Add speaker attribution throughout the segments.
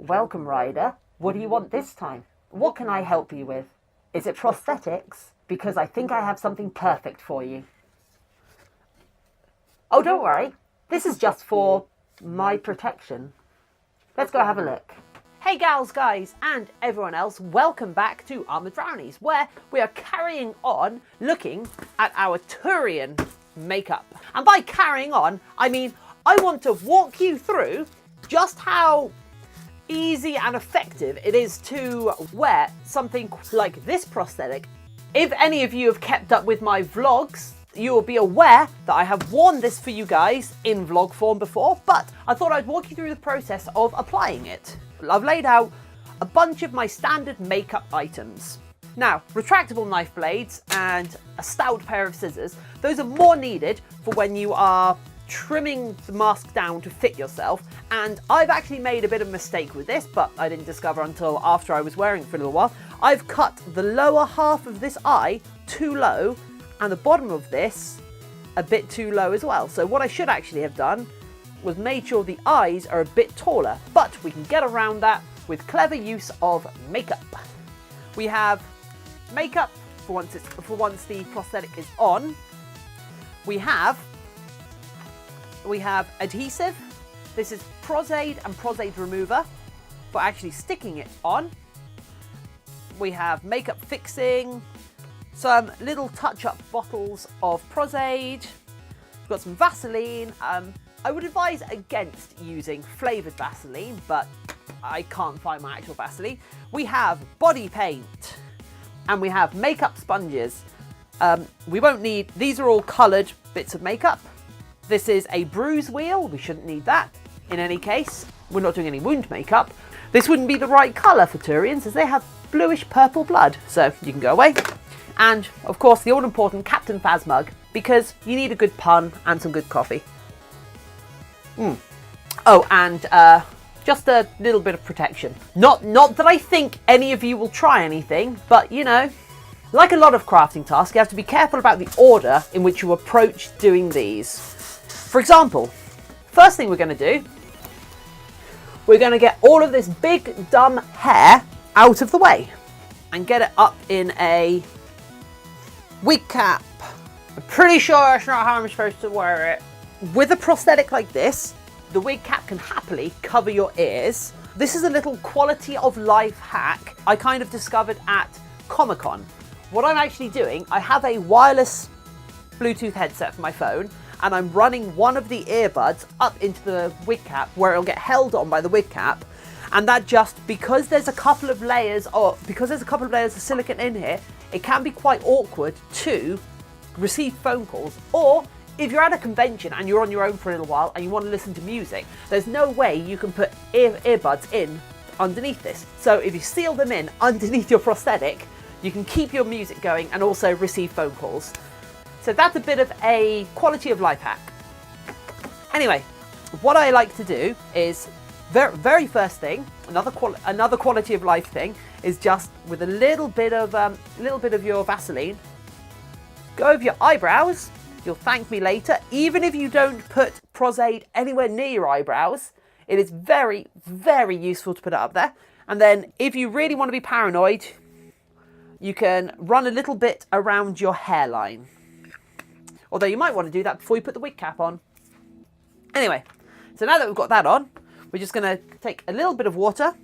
Speaker 1: Welcome, Ryder. What do you want this time? What can I help you with? Is it prosthetics? Because I think I have something perfect for you. Oh, don't worry. This is just for my protection. Let's go have a look. Hey gals, guys, and everyone else, welcome back to Armoured Brownies, where we are carrying on looking at our Turian makeup. And by carrying on, I mean I want to walk you through just how easy and effective it is to wear something like this prosthetic. If any of you have kept up with my vlogs, you will be aware that I have worn this for you guys in vlog form before, but I thought I'd walk you through the process of applying it. I've laid out a bunch of my standard makeup items. Now, retractable knife blades and a stout pair of scissors, those are more needed for when you are trimming the mask down to fit yourself, and I've actually made a bit of a mistake with this, but I didn't discover until after I was wearing it for a little while. I've cut the lower half of this eye too low and the bottom of this a bit too low as well. So what I should actually have done was made sure the eyes are a bit taller, but we can get around that with clever use of makeup. We have makeup for once the prosthetic is on. We have adhesive. This is Prosaid and Prosaid remover for actually sticking it on. We have makeup fixing, some little touch-up bottles of Prosaid. We've got some Vaseline. I would advise against using flavoured Vaseline, but I can't find my actual Vaseline. We have body paint, and we have makeup sponges. We won't need, these are all coloured bits of makeup. This is a bruise wheel, we shouldn't need that. In any case, we're not doing any wound makeup. This wouldn't be the right colour for Turians as they have bluish purple blood, so you can go away. And of course the all important Captain Faz mug, because you need a good pun and some good coffee. Oh, and just a little bit of protection. Not that I think any of you will try anything, but you know, like a lot of crafting tasks, you have to be careful about the order in which you approach doing these. For example, first thing we're going to do, we're going to get all of this big dumb hair out of the way and get it up in a wig cap. I'm pretty sure that's not how I'm supposed to wear it. With a prosthetic like this, the wig cap can happily cover your ears. This is a little quality of life hack I kind of discovered at Comic-Con. What I'm actually doing, I have a wireless Bluetooth headset for my phone, and I'm running one of the earbuds up into the wig cap where it'll get held on by the wig cap. And that just, because there's a couple of layers of silicone in here, it can be quite awkward to receive phone calls. Or if you're at a convention and you're on your own for a little while and you want to listen to music, there's no way you can put earbuds in underneath this. So if you seal them in underneath your prosthetic, you can keep your music going and also receive phone calls. So that's a bit of a quality of life hack. Anyway, what I like to do is, very first thing, another quality of life thing, is just with a little bit of your Vaseline, go over your eyebrows. You'll thank me later. Even if you don't put Prosaid anywhere near your eyebrows, it is very, very useful to put it up there. And then if you really want to be paranoid, you can run a little bit around your hairline. Although you might want to do that before you put the wig cap on. Anyway, so now that we've got that on, we're just going to take a little bit of water,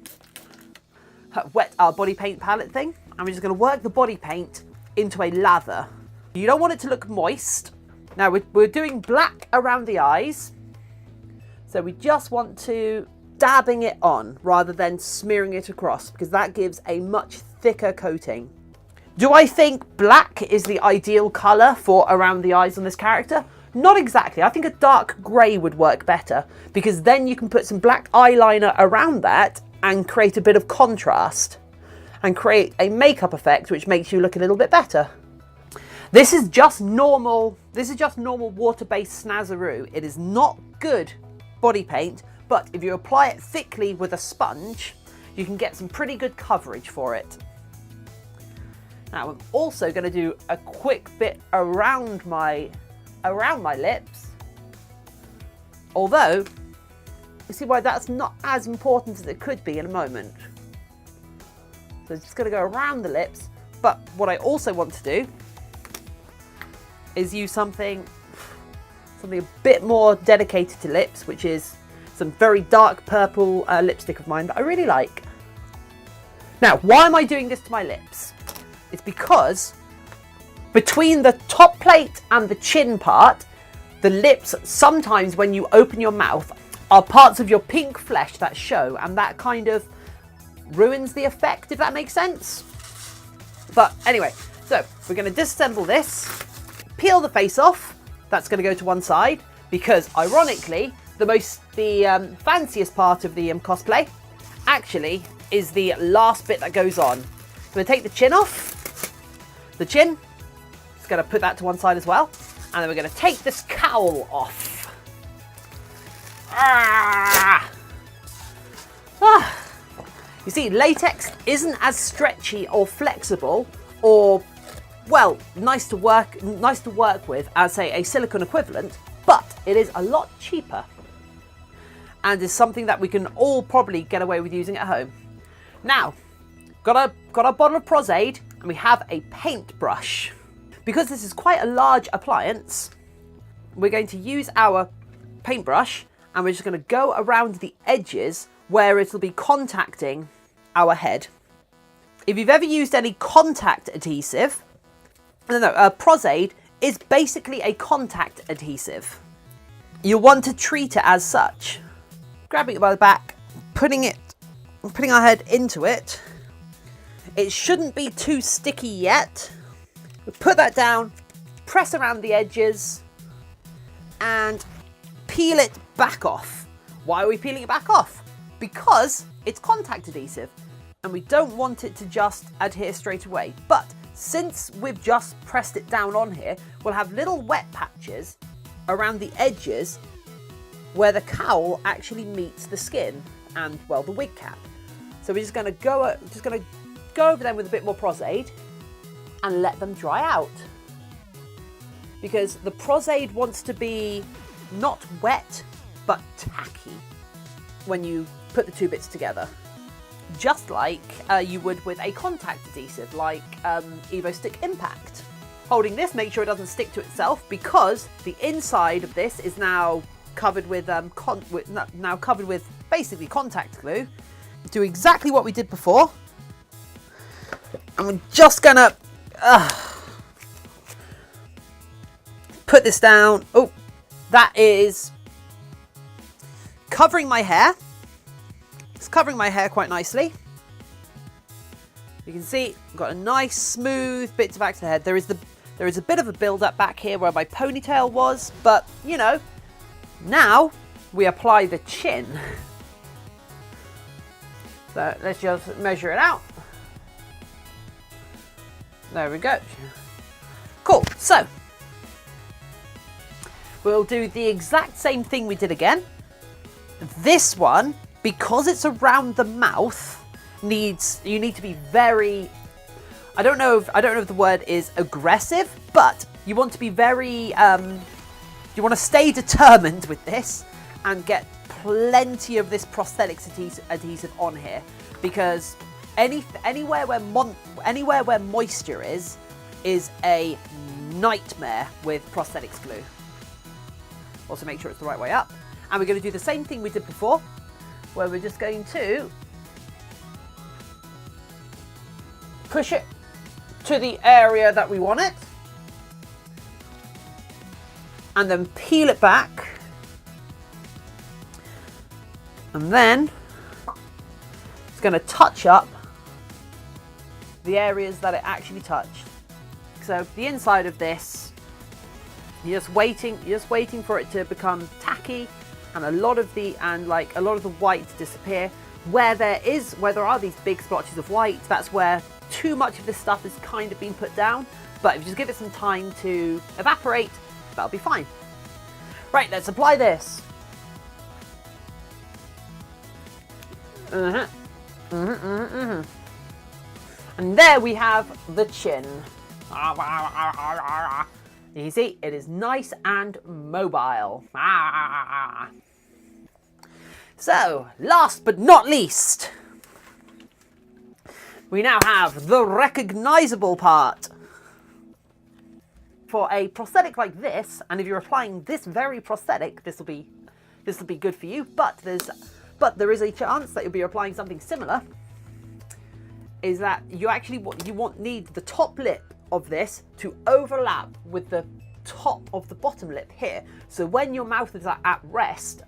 Speaker 1: wet our body paint palette thing, and we're just going to work the body paint into a lather. You don't want it to look moist. Now we're doing black around the eyes, so we just want to dabbing it on rather than smearing it across, because that gives a much thicker coating. Do I think black is the ideal colour for around the eyes on this character? Not exactly. I think a dark grey would work better, because then you can put some black eyeliner around that and create a bit of contrast and create a makeup effect which makes you look a little bit better. This is just normal water-based snazaroo. It is not good body paint, but if you apply it thickly with a sponge, you can get some pretty good coverage for it. Now I'm also going to do a quick bit around my lips, although You see why that's not as important as it could be in a moment. So it's just going to go around the lips. But what I also want to do is use something a bit more dedicated to lips, which is some very dark purple lipstick of mine that I really like. Now, why am I doing this to my lips? It's because between the top plate and the chin part, the lips, sometimes when you open your mouth, are parts of your pink flesh that show, and that kind of ruins the effect, if that makes sense. But anyway, so we're going to disassemble this, peel the face off. That's going to go to one side because, ironically, the fanciest part of the cosplay actually is the last bit that goes on. So we're going to take the chin off. The chin, just going to put that to one side as well. And then we're going to take this cowl off. You see, latex isn't as stretchy or flexible or, well, nice to work with as, say, a silicone equivalent, but it is a lot cheaper and is something that we can all probably get away with using at home. Now, got our bottle of Prosthetic, and we have a paintbrush. Because this is quite a large appliance, we're going to use our paintbrush and we're just going to go around the edges where it'll be contacting our head. If you've ever used any contact adhesive, Prosthetic is basically a contact adhesive. You'll want to treat it as such. Grabbing it by the back, putting our head into it. It shouldn't be too sticky yet. We put that down, press around the edges, and peel it back off. Why are we peeling it back off? Because it's contact adhesive, and we don't want it to just adhere straight away. But since we've just pressed it down on here, we'll have little wet patches around the edges where the cowl actually meets the skin and, well, the wig cap. So we're just going to go over them with a bit more Prosthetic and let them dry out. Because the Prosthetic wants to be not wet, but tacky when you put the two bits together. Just like you would with a contact adhesive, like Evo Stick Impact. Holding this, make sure it doesn't stick to itself, because the inside of this is now covered with basically contact glue. Do exactly what we did before, and we're just gonna put this down. Oh, that is covering my hair. It's covering my hair quite nicely. You can see I've got a nice smooth bit to back to the head. There is a bit of a build up back here where my ponytail was, but you know, now we apply the chin. So let's just measure it out. There we go. Cool. So we'll do the exact same thing we did again. This one, because it's around the mouth, you need to be very, I don't know if the word is aggressive, but you want to be very, you want to stay determined with this and get plenty of this prosthetics adhesive on here, because anywhere where moisture is a nightmare with prosthetics glue. Also make sure it's the right way up. And we're going to do the same thing we did before, where we're just going to push it to the area that we want it, and then peel it back, and then it's going to touch up the areas that it actually touched. So the inside of this, you're just waiting for it to become tacky, and a lot of the white to disappear. Where there are these big splotches of white, that's where too much of this stuff has kind of been put down. But if you just give it some time to evaporate, that'll be fine. Right, let's apply this. And there we have the chin. You see, it is nice and mobile. So, last but not least, we now have the recognisable part. For a prosthetic like this, and if you're applying this very prosthetic, this will be good for you, but there is a chance that you'll be applying something similar, is that you actually need the top lip of this to overlap with the top of the bottom lip here. So when your mouth is at rest,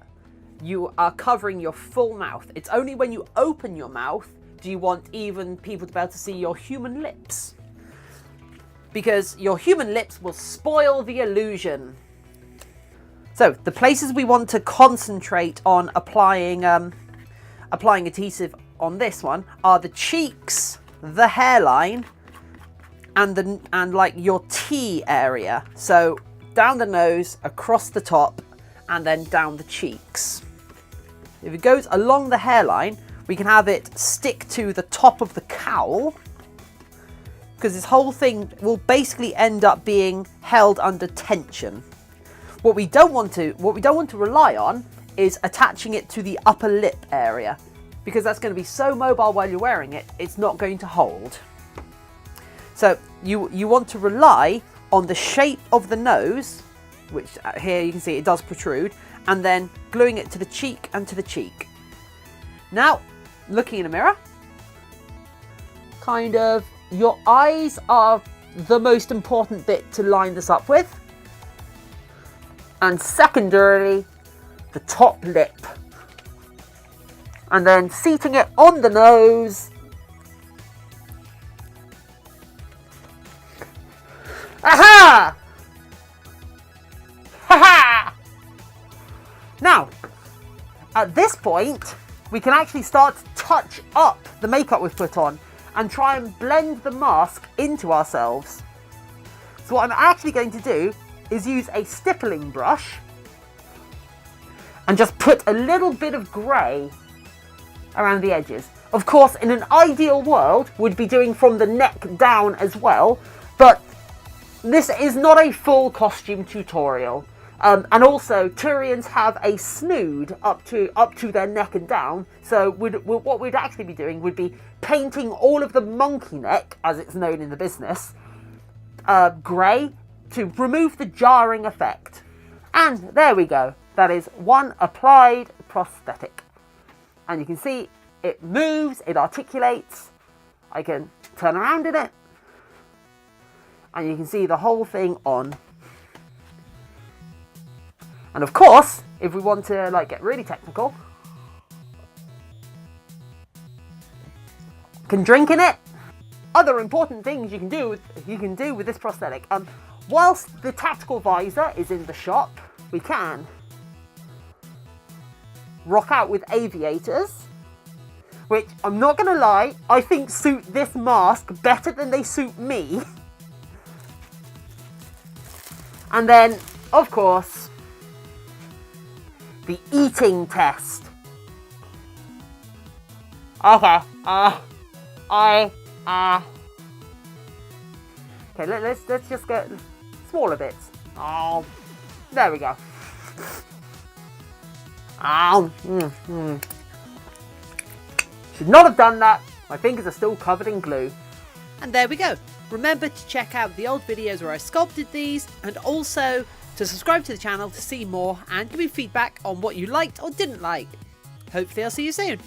Speaker 1: you are covering your full mouth. It's only when you open your mouth do you want even people to be able to see your human lips. Because your human lips will spoil the illusion. So the places we want to concentrate on applying adhesive on this one are the cheeks, the hairline, and like your T area. So down the nose, across the top, and then down the cheeks. If it goes along the hairline, we can have it stick to the top of the cowl, because this whole thing will basically end up being held under tension. What we don't want to rely on is attaching it to the upper lip area, because that's going to be so mobile while you're wearing it, it's not going to hold. So you want to rely on the shape of the nose, which here you can see it does protrude, and then gluing it to the cheek and to the cheek. Now, looking in a mirror, kind of, your eyes are the most important bit to line this up with. And secondarily, the top lip. And then seating it on the nose. Aha! Ha-ha! Now, at this point, we can actually start to touch up the makeup we've put on and try and blend the mask into ourselves. So what I'm actually going to do is use a stippling brush and just put a little bit of grey around the edges. Of course, in an ideal world, we'd be doing from the neck down as well, but this is not a full costume tutorial. And also, Turians have a snood up to their neck and down. So what we'd actually be doing would be painting all of the monkey neck, as it's known in the business, grey to remove the jarring effect. And there we go. That is one applied prosthetic. And you can see it moves, it articulates. I can turn around in it. And you can see the whole thing on. And of course, if we want to get really technical, can drink in it. Other important things you can do with this prosthetic. Whilst the tactical visor is in the shop, we can rock out with aviators, which I'm not going to lie, I think suit this mask better than they suit me. And then, of course, the eating test. Okay, okay, let's just get smaller bits. Oh, there we go. Should not have done that. My fingers are still covered in glue.
Speaker 2: And there we go. Remember to check out the old videos where I sculpted these, and also to subscribe to the channel to see more and give me feedback on what you liked or didn't like. Hopefully I'll see you soon.